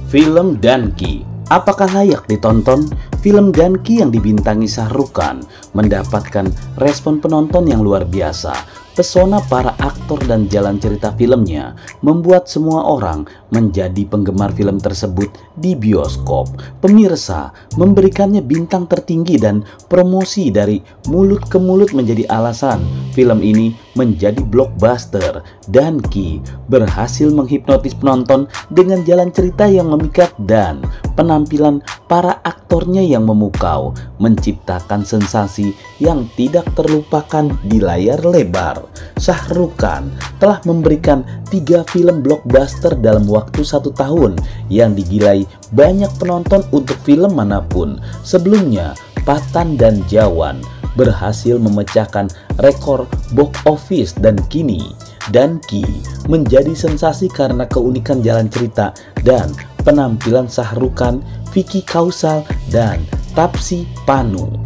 Film Danki, apakah layak ditonton? Film Danki yang dibintangi Shah Rukh Khan mendapatkan respon penonton yang luar biasa. Pesona para aktor dan jalan cerita filmnya membuat semua orang menjadi penggemar film tersebut di bioskop. Pemirsa, memberikannya bintang tertinggi dan promosi dari mulut ke mulut menjadi alasan film ini menjadi blockbuster. Danki berhasil menghipnotis penonton dengan jalan cerita yang memikat dan penampilan para aktornya yang memukau, menciptakan sensasi yang tidak terlupakan di layar lebar. Shah Rukh Khan telah memberikan 3 film blockbuster dalam waktu 1 tahun yang digilai banyak penonton untuk film manapun. Sebelumnya, Pathan dan Jawan berhasil memecahkan rekor box office dan kini Danki menjadi sensasi karena keunikan jalan cerita dan penampilan Shah Rukh Khan, Vicky Kaushal, dan Taapsee Pannu.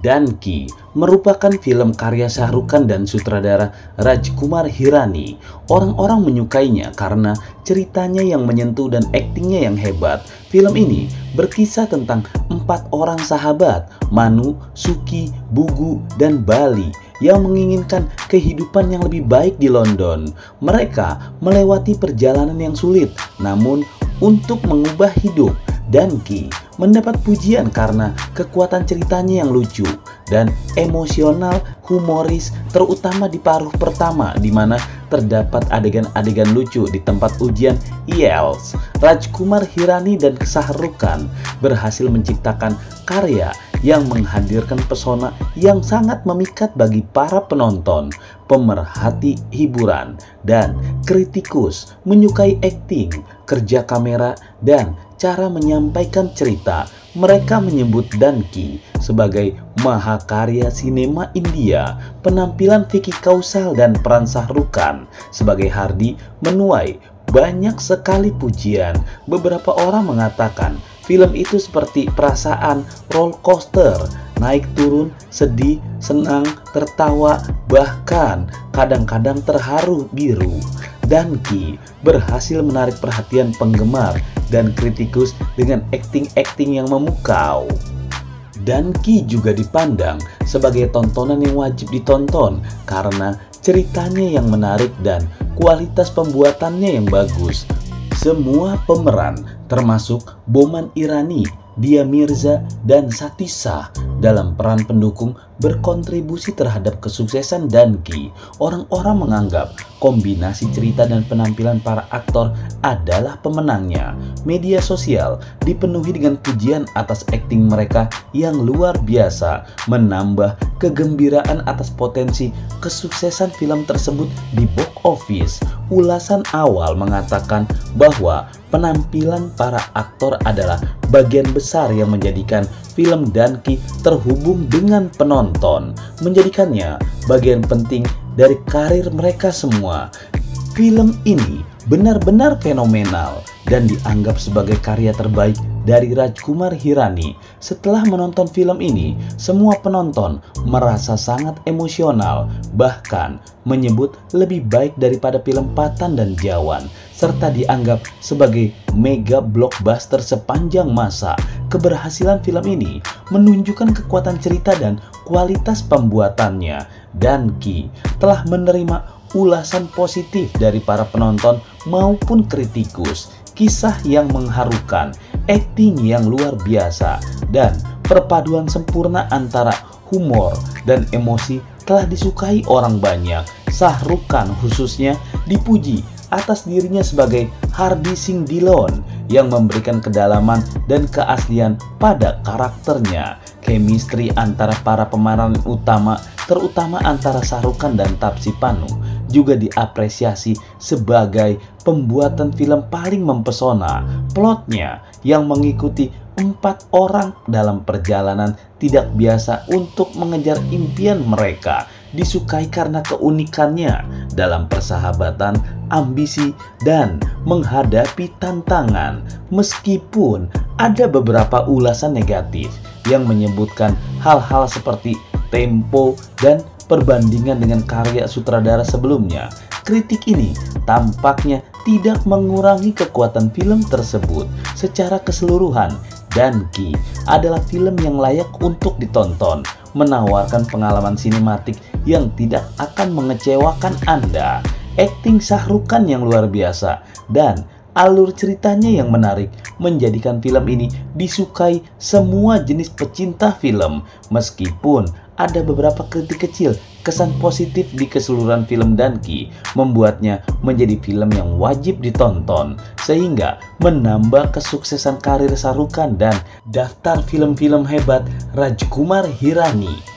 Danki merupakan film karya Shah Rukh Khan dan sutradara Rajkumar Hirani. Orang-orang menyukainya karena ceritanya yang menyentuh dan aktingnya yang hebat. Film ini berkisah tentang 4 orang sahabat, Manu, Suki, Bugu, dan Bali, yang menginginkan kehidupan yang lebih baik di London. Mereka melewati perjalanan yang sulit, namun untuk mengubah hidup, Danki mendapat pujian karena kekuatan ceritanya yang lucu dan emosional, humoris, terutama di paruh pertama di mana terdapat adegan-adegan lucu di tempat ujian IELTS. Rajkumar Hirani dan Shah Rukh Khan berhasil menciptakan karya yang menghadirkan pesona yang sangat memikat bagi para penonton, pemerhati hiburan, dan kritikus menyukai akting, kerja kamera, dan cara menyampaikan cerita. Mereka menyebut Danki sebagai mahakarya sinema India. Penampilan Vicky Kaushal dan peran Shah Rukh Khan sebagai Hardy menuai banyak sekali pujian. Beberapa orang mengatakan film itu seperti perasaan roller coaster, naik turun, sedih, senang, tertawa, bahkan kadang-kadang terharu biru. Danki berhasil menarik perhatian penggemar dan kritikus dengan akting-akting yang memukau. Danki juga dipandang sebagai tontonan yang wajib ditonton karena ceritanya yang menarik dan kualitas pembuatannya yang bagus. Semua pemeran termasuk Boman Irani, Dia Mirza, dan Sati Shah dalam peran pendukung berkontribusi terhadap kesuksesan Danki. Orang-orang menganggap kombinasi cerita dan penampilan para aktor adalah pemenangnya. Media sosial dipenuhi dengan pujian atas akting mereka yang luar biasa, menambah kegembiraan atas potensi kesuksesan film tersebut di box office. Ulasan awal mengatakan bahwa penampilan para aktor adalah bagian besar yang menjadikan film Danki terhubung dengan penonton, menjadikannya bagian penting dari karir mereka semua. Film ini benar-benar fenomenal dan dianggap sebagai karya terbaik dari Rajkumar Hirani. Setelah menonton film ini, semua penonton merasa sangat emosional, bahkan menyebut lebih baik daripada film Pathan dan Jawan, serta dianggap sebagai mega blockbuster sepanjang masa. Keberhasilan film ini menunjukkan kekuatan cerita dan kualitas pembuatannya. Danki telah menerima ulasan positif dari para penonton maupun kritikus. Kisah yang mengharukan, akting yang luar biasa, dan perpaduan sempurna antara humor dan emosi telah disukai orang banyak. Shah Rukh Khan khususnya dipuji atas dirinya sebagai Hardy Singh Dillon yang memberikan kedalaman dan keaslian pada karakternya. Chemistry antara para pemeran utama, terutama antara Shah Rukh Khan dan Taapsee Pannu, juga diapresiasi sebagai pembuatan film paling mempesona. Plotnya yang mengikuti 4 orang dalam perjalanan tidak biasa untuk mengejar impian mereka disukai karena keunikannya dalam persahabatan, ambisi, dan menghadapi tantangan. Meskipun ada beberapa ulasan negatif yang menyebutkan hal-hal seperti tempo dan perbandingan dengan karya sutradara sebelumnya, kritik ini tampaknya tidak mengurangi kekuatan film tersebut. Secara keseluruhan, Danki adalah film yang layak untuk ditonton, menawarkan pengalaman sinematik yang tidak akan mengecewakan Anda. Akting Shah Rukh Khan yang luar biasa dan alur ceritanya yang menarik menjadikan film ini disukai semua jenis pecinta film. Meskipun ada beberapa kritik kecil, kesan positif di keseluruhan film Danki membuatnya menjadi film yang wajib ditonton, sehingga menambah kesuksesan karir Shah Rukh Khan dan daftar film-film hebat Rajkumar Hirani.